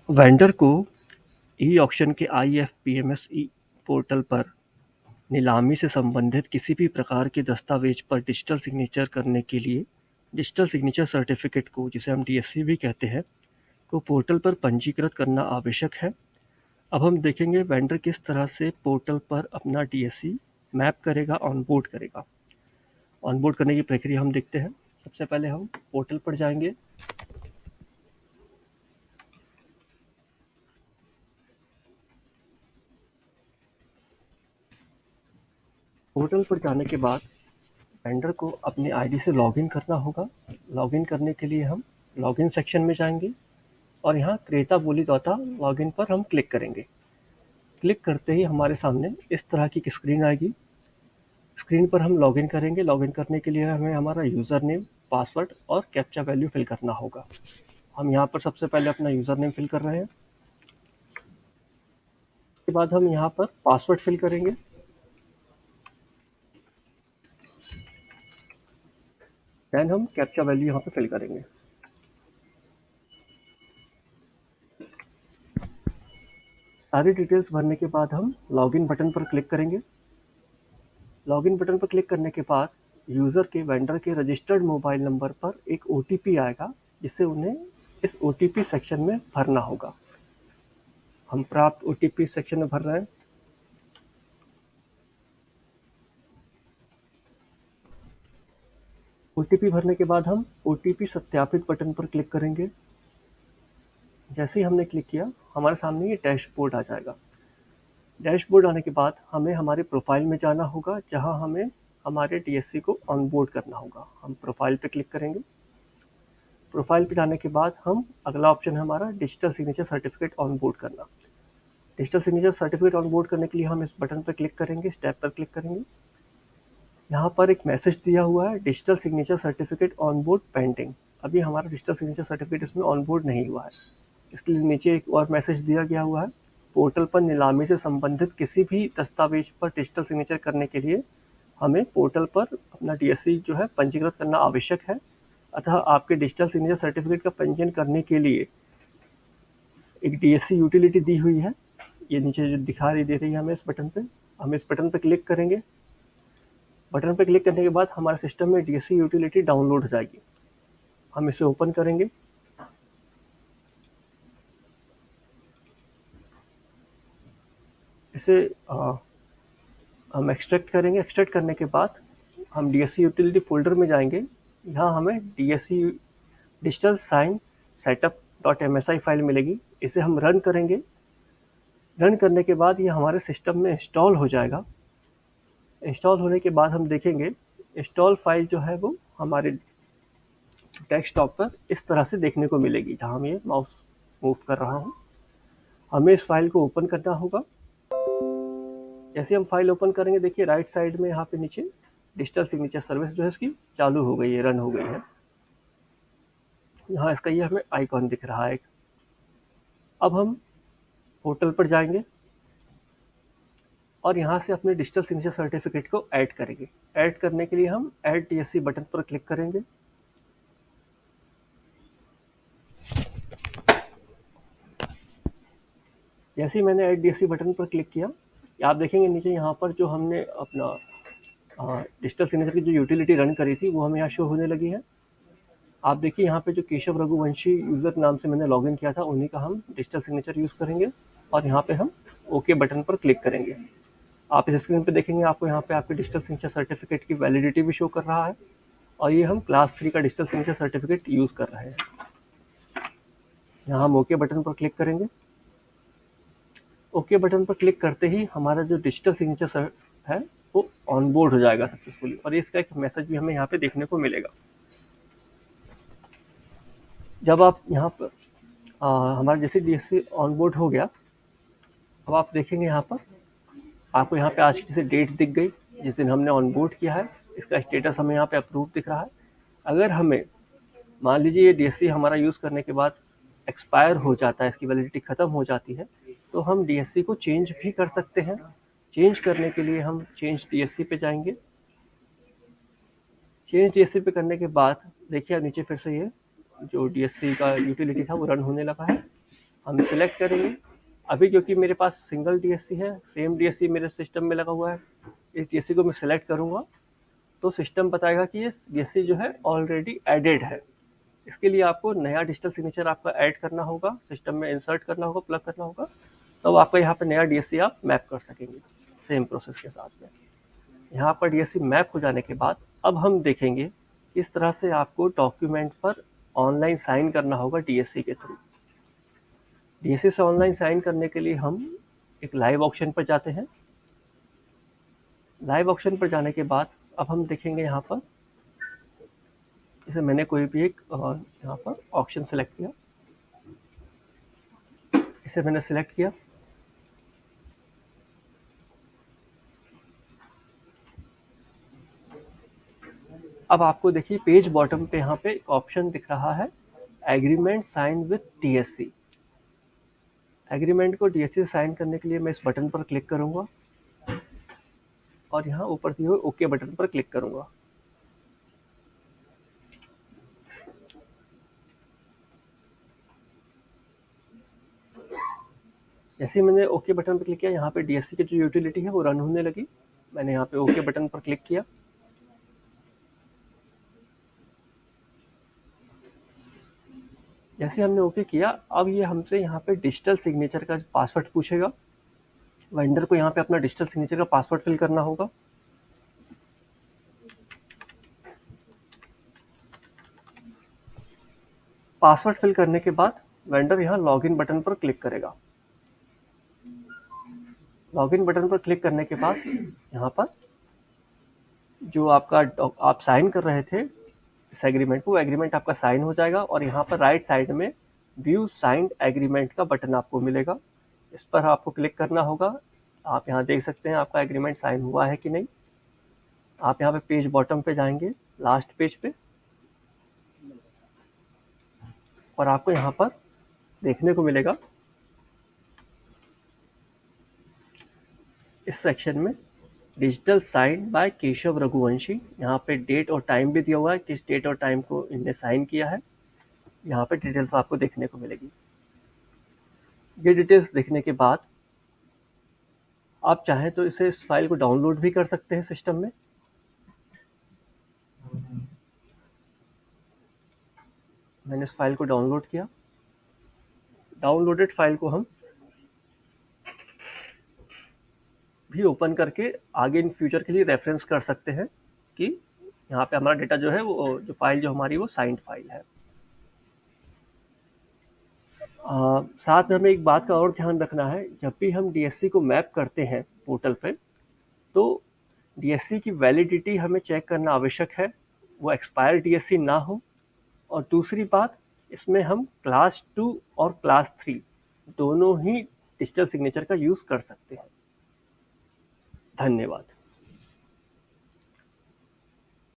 Vendor को ई-ऑक्शन के IFPMS portal पर नीलामी से संबंधित किसी भी प्रकार के दस्तावेज पर डिजिटल सिग्नेचर करने के लिए डिजिटल सिग्नेचर सर्टिफिकेट को, जिसे हम DSC भी कहते हैं, को पोर्टल पर पंजीकृत करना आवश्यक है। अब हम देखेंगे वेंडर किस तरह से पोर्टल पर अपना DSC मैप करेगा, ऑनबोर्ड करेगा। ऑनबोर्ड करने की प्रक्रिया हम देखते हैं। सबसे पहले हम पोर्टल पर जाएंगे। पोर्टल पर जाने के बाद वेंडर को अपनी आईडी से लॉगिन करना होगा। लॉगिन करने के लिए हम लॉगिन सेक्शन में जाएंगे और यहाँ क्रेता बोली दाता लॉगिन पर हम क्लिक करेंगे। क्लिक करते ही हमारे सामने इस तरह की स्क्रीन आएगी। स्क्रीन पर हम लॉगिन करेंगे। लॉगिन करने के लिए हमें हमारा यूज़र नेम, पासवर्ड और कैप्चा वैल्यू फिल करना होगा। हम यहाँ पर सबसे पहले अपना यूज़र नेम फिल कर रहे हैं। उसके बाद हम यहाँ पर पासवर्ड फिल करेंगे। देन हम कैप्चा वैल्यू यहाँ पे फिल करेंगे। सारी डिटेल्स भरने के बाद हम लॉगिन बटन पर क्लिक करेंगे। लॉगिन बटन पर क्लिक करने के बाद यूज़र के वेंडर के रजिस्टर्ड मोबाइल नंबर पर एक OTP आएगा, जिसे उन्हें इस OTP सेक्शन में भरना होगा। हम प्राप्त OTP सेक्शन में भर रहे हैं। OTP भरने के बाद हम OTP सत्यापित बटन पर क्लिक करेंगे। जैसे ही हमने क्लिक किया, हमारे सामने ये डैशबोर्ड आ जाएगा। डैशबोर्ड आने के बाद हमें हमारे प्रोफाइल में जाना होगा, जहां हमें हमारे DSC को ऑनबोर्ड करना होगा। हम प्रोफाइल पे क्लिक करेंगे। प्रोफाइल पे जाने के बाद हम अगला ऑप्शन है हमारा डिजिटल सिग्नेचर सर्टिफिकेट ऑनबोर्ड करना। डिजिटल सिग्नेचर सर्टिफिकेट ऑनबोर्ड करने के लिए हम इस बटन पर क्लिक करेंगे, इस टैब पर क्लिक करेंगे। यहाँ पर एक मैसेज दिया हुआ है, digital signature certificate onboard pending. अभी हमारा डिजिटल सिग्नेचर सर्टिफिकेट इसमें ऑनबोर्ड नहीं हुआ है। इसके लिए नीचे एक और मैसेज दिया गया हुआ है, पोर्टल पर नीलामी से संबंधित किसी भी दस्तावेज पर डिजिटल सिग्नेचर करने के लिए हमें पोर्टल पर अपना DSC जो है पंजीकृत करना आवश्यक है। अतः आपके डिजिटल सिग्नेचर सर्टिफिकेट का पंजीयन करने के लिए एक DSC यूटिलिटी दी हुई है। ये नीचे जो दिखाई दे रही है हमें इस बटन पे, हम इस बटन पे क्लिक करेंगे। बटन पे क्लिक करने के बाद हमारे सिस्टम में DSC यूटिलिटी डाउनलोड हो जाएगी। हम इसे ओपन करेंगे। इसे हम एक्सट्रैक्ट करेंगे। एक्सट्रैक्ट करने के बाद हम DSC यूटिलिटी फोल्डर में जाएंगे। यहाँ हमें DSC digital sign setup .msi file मिलेगी। इसे हम रन करेंगे। रन करने के बाद ये हमारे सिस्टम में इंस्टॉल हो जाएगा। इंस्टॉल होने के बाद हम देखेंगे इंस्टॉल फाइल जो है वो हमारे डेस्कटॉप पर इस तरह से देखने को मिलेगी, जहाँ मैं माउस मूव कर रहा हूँ। हमें इस फाइल को ओपन करना होगा। जैसे हम फाइल ओपन करेंगे, देखिए राइट साइड में यहाँ पे नीचे डिजिटल सिग्नेचर सर्विस जो है इसकी चालू हो गई है, रन हो गई है। यहाँ इसका ये हमें आइकॉन दिख रहा है। अब हम पोर्टल पर जाएंगे और यहाँ से अपने डिजिटल सिग्नेचर सर्टिफिकेट को ऐड करेंगे। ऐड करने के लिए हम ऐड DSC बटन पर क्लिक करेंगे। जैसे ही मैंने ऐड DSC बटन पर क्लिक किया, आप देखेंगे नीचे यहाँ पर जो हमने अपना डिजिटल सिग्नेचर की जो यूटिलिटी रन करी थी वो हमें यहाँ शो होने लगी है। आप देखिए यहाँ पे जो केशव रघुवंशी यूज़र नाम से मैंने लॉगिन किया था, उन्हीं का हम डिजिटल सिग्नेचर यूज़ करेंगे और यहाँ पे हम ओके बटन पर क्लिक करेंगे। आप इस स्क्रीन पे देखेंगे आपको यहाँ पे आपके डिजिटल सिग्नेचर सर्टिफिकेट की वैलिडिटी भी शो कर रहा है और ये हम क्लास 3 का डिजिटल सिग्नेचर सर्टिफिकेट यूज़ कर रहे हैं। यहाँ हम ओके बटन पर क्लिक करेंगे। ओके बटन पर क्लिक करते ही हमारा जो डिजिटल सिग्नेचर है वो ऑनबोर्ड हो जाएगा सक्सेसफुली और इसका एक मैसेज भी हमें यहाँ पे देखने को मिलेगा। जब आप यहाँ पर हमारा जैसे DSC ऑनबोर्ड हो गया, अब आप देखेंगे यहाँ पर आपको यहाँ पे आज की जैसे डेट दिख गई जिस दिन हमने ऑनबोर्ड किया है। इसका स्टेटस हमें यहाँ पे अप्रूव दिख रहा है। अगर हमें मान लीजिए ये DSC हमारा यूज़ करने के बाद एक्सपायर हो जाता है, इसकी वैलिडिटी ख़त्म हो जाती है, तो हम DSC को चेंज भी कर सकते हैं। चेंज करने के लिए हम चेंज DSC पे जाएंगे। चेंज DSC पे करने के बाद देखिए नीचे फिर से ये जो DSC का यूटिलिटी था वो रन होने लगा है। हम सिलेक्ट करेंगे। अभी क्योंकि मेरे पास सिंगल डीएससी है, सेम डीएससी मेरे सिस्टम में लगा हुआ है, इस डीएससी को मैं सिलेक्ट करूँगा तो सिस्टम बताएगा कि ये डीएससी जो है ऑलरेडी एडेड है। इसके लिए आपको नया डिजिटल सिग्नेचर आपका ऐड करना होगा, सिस्टम में इंसर्ट करना होगा, प्लग करना होगा, तो आपका यहाँ पे नया डीएससी आप मैप कर सकेंगे सेम प्रोसेस के साथ में। यहाँ पर डीएससी मैप हो जाने के बाद अब हम देखेंगे किस तरह से आपको डॉक्यूमेंट पर ऑनलाइन साइन करना होगा डीएससी के थ्रू। डीएससी से ऑनलाइन साइन करने के लिए हम एक लाइव ऑप्शन पर जाते हैं। लाइव ऑप्शन पर जाने के बाद अब हम देखेंगे यहाँ पर, जैसे मैंने कोई भी एक यहाँ पर ऑप्शन सेलेक्ट किया, इसे मैंने सेलेक्ट किया। अब आपको देखिए पेज बॉटम पे यहाँ पे एक ऑप्शन दिख रहा है, agreement sign with DSC. Agreement को डीएससी से साइन करने के लिए मैं इस बटन पर क्लिक करूंगा और यहाँ ऊपर दिए हुए ओके बटन पर क्लिक करूंगा। जैसे ही मैंने ओके बटन पर क्लिक किया, यहाँ पे डीएससी की जो यूटिलिटी है वो रन होने लगी। मैंने यहाँ पे ओके बटन पर क्लिक किया। जैसे हमने ओके किया, अब ये हमसे यहाँ पे डिजिटल सिग्नेचर का पासवर्ड पूछेगा। वेंडर को यहाँ पे अपना डिजिटल सिग्नेचर का पासवर्ड फिल करना होगा। पासवर्ड फिल करने के बाद वेंडर यहाँ लॉगिन बटन पर क्लिक करेगा। लॉगिन बटन पर क्लिक करने के बाद यहाँ पर जो आपका आप साइन कर रहे थे इस एग्रीमेंट को, एग्रीमेंट आपका साइन हो जाएगा और यहाँ पर राइट साइड में व्यू साइंड एग्रीमेंट का बटन आपको मिलेगा। इस पर आपको क्लिक करना होगा। आप यहाँ देख सकते हैं आपका एग्रीमेंट साइन हुआ है कि नहीं। आप यहाँ पे पेज बॉटम पे जाएंगे, लास्ट पेज पे, और आपको यहाँ पर देखने को मिलेगा इस सेक्शन में digital sign by Keshav Raghuvanshi. यहाँ पे डेट और टाइम भी दिया हुआ है, किस डेट और टाइम को इनने साइन किया है। यहाँ पे डिटेल्स आपको देखने को मिलेगी। ये डिटेल्स देखने के बाद आप चाहें तो इस फाइल को डाउनलोड भी कर सकते हैं सिस्टम में। मैंने इस फाइल को डाउनलोड किया। डाउनलोडेड फाइल को हम भी ओपन करके आगे इन फ्यूचर के लिए रेफरेंस कर सकते हैं कि यहाँ पे हमारा डेटा जो है वो जो फाइल जो हमारी वो साइंड फाइल है। साथ में हमें एक बात का और ध्यान रखना है, जब भी हम डीएससी को मैप करते हैं पोर्टल पे, तो डीएससी की वैलिडिटी हमें चेक करना आवश्यक है, वो एक्सपायर डीएससी ना हो। और दूसरी बात, इसमें हम क्लास 2 और क्लास 3 दोनों ही डिजिटल सिग्नेचर का यूज़ कर सकते हैं। धन्यवाद।